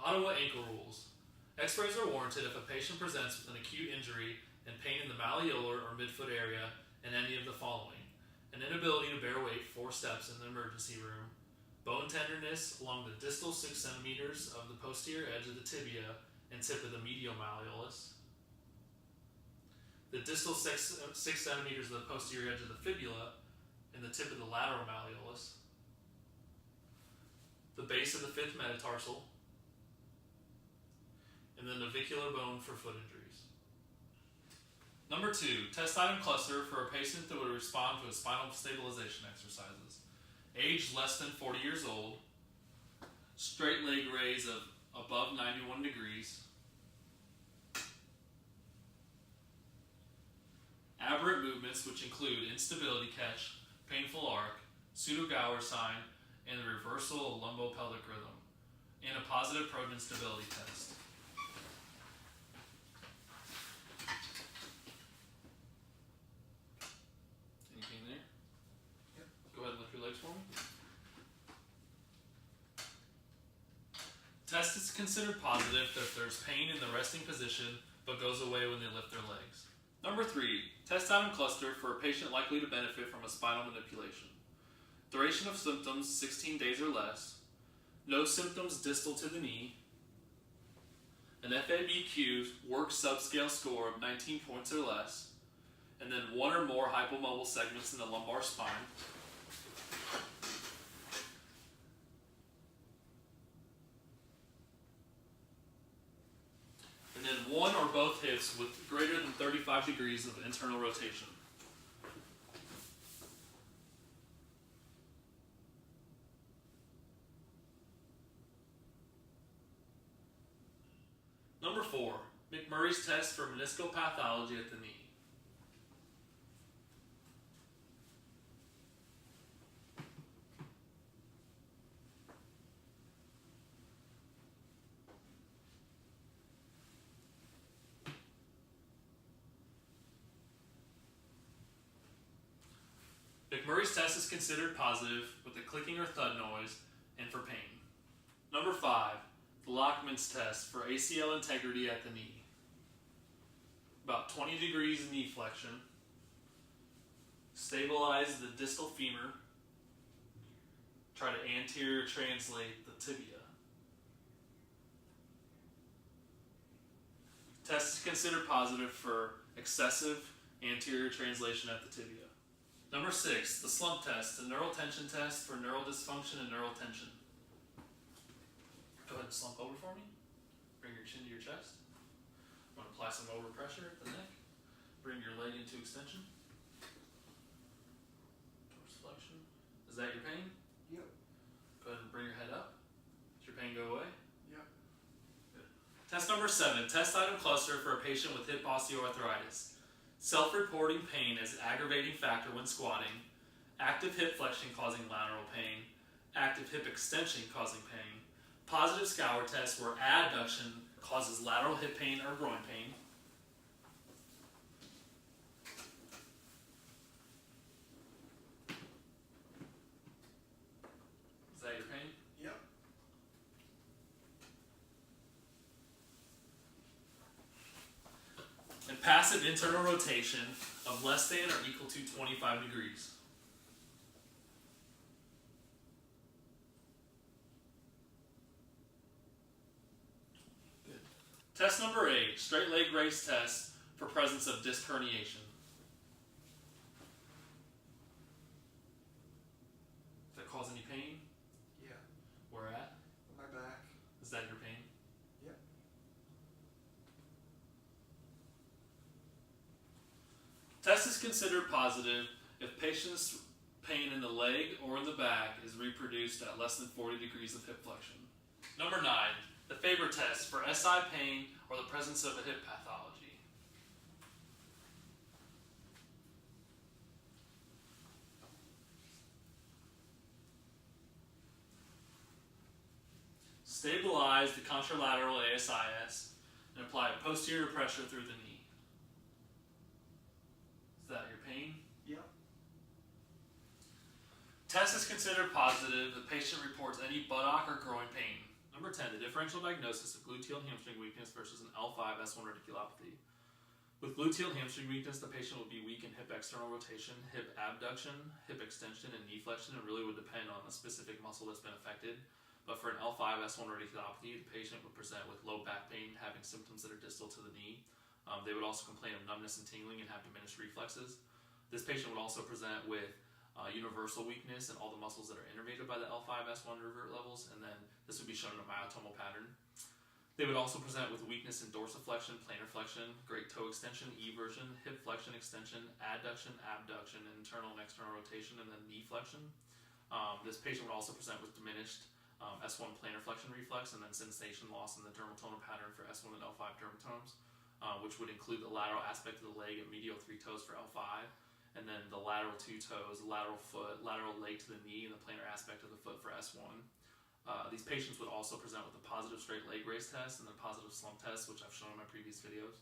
Ottawa ankle rules. X-rays are warranted if a patient presents with an acute injury and pain in the malleolar or midfoot area and any of the following: an inability to bear weight 4 steps in the emergency room, bone tenderness along the distal 6 centimeters of the posterior edge of the tibia and tip of the medial malleolus, the distal 6 centimeters of the posterior edge of the fibula and the tip of the lateral malleolus, the base of the 5th metatarsal, and the navicular bone for foot injuries. Number 2, test item cluster for a patient that would respond to a spinal stabilization exercises. Age less than 40 years old, straight leg raise of above 91 degrees, aberrant movements which include instability catch, painful arc, pseudo-Gower sign, and the reversal of lumbopelvic rhythm, and a positive proton stability test. Anything there? Yep. Go ahead and lift your legs for me. Test is considered positive if there's pain in the resting position but goes away when they lift their legs. Number 3, test item cluster for a patient likely to benefit from a spinal manipulation. Duration of symptoms 16 days or less, no symptoms distal to the knee, an FABQ work subscale score of 19 points or less, and then 1 or more hypomobile segments in the lumbar spine, and then 1 or both hips with greater than 35 degrees of internal rotation. Number 4, McMurray's test for meniscopathology at the knee. McMurray's test is considered positive with a clicking or thud noise and for pain. Number 5, the Lachman's test for ACL integrity at the knee. About 20 degrees knee flexion. Stabilize the distal femur. Try to anterior translate the tibia. Test is considered positive for excessive anterior translation at the tibia. Number 6, the slump test, the neural tension test for neural dysfunction and neural tension. Go ahead and slump over for me. Bring your chin to your chest. I'm going to apply some overpressure at the neck. Bring your leg into extension. Dorsiflexion. Is that your pain? Yep. Go ahead and bring your head up. Does your pain go away? Yep. Good. Test number 7, test item cluster for a patient with hip osteoarthritis. Self-reporting pain as aggravating factor when squatting. Active hip flexion causing lateral pain. Active hip extension causing pain. Positive Gower test where adduction causes lateral hip pain or groin pain. Is that your pain? Yep. And passive internal rotation of less than or equal to 25 degrees. Test number 8, straight leg raise test for presence of disc herniation. Does that cause any pain? Yeah. Where at? My back. Is that your pain? Yep. Test is considered positive if patient's pain in the leg or in the back is reproduced at less than 40 degrees of hip flexion. Number 9, the Faber test for SI pain or the presence of a hip pathology. Stabilize the contralateral ASIS and apply posterior pressure through the knee. Is that your pain? Yep. Test is considered positive if the patient reports any buttock or groin pain. Number 10, the differential diagnosis of gluteal hamstring weakness versus an L5 S1 radiculopathy. With gluteal hamstring weakness, the patient would be weak in hip external rotation, hip abduction, hip extension, and knee flexion. It really would depend on the specific muscle that's been affected. But for an L5 S1 radiculopathy, the patient would present with low back pain, having symptoms that are distal to the knee. They would also complain of numbness and tingling and have diminished reflexes. This patient would also present with universal weakness in all the muscles that are innervated by the L5 S1 revert levels, and then this would be shown in a myotomal pattern. They would also present with weakness in dorsiflexion, plantar flexion, great toe extension, eversion, hip flexion extension, adduction, abduction, internal and external rotation, and then knee flexion. This patient would also present with diminished S1 plantar flexion reflex and then sensation loss in the dermatonal pattern for S1 and L5 dermatomes, which would include the lateral aspect of the leg and medial 3 toes for L5, and then the lateral 2 toes, lateral foot, lateral leg to the knee, and the plantar aspect of the foot for S1. These patients would also present with a positive straight leg raise test and the positive slump test, which I've shown in my previous videos.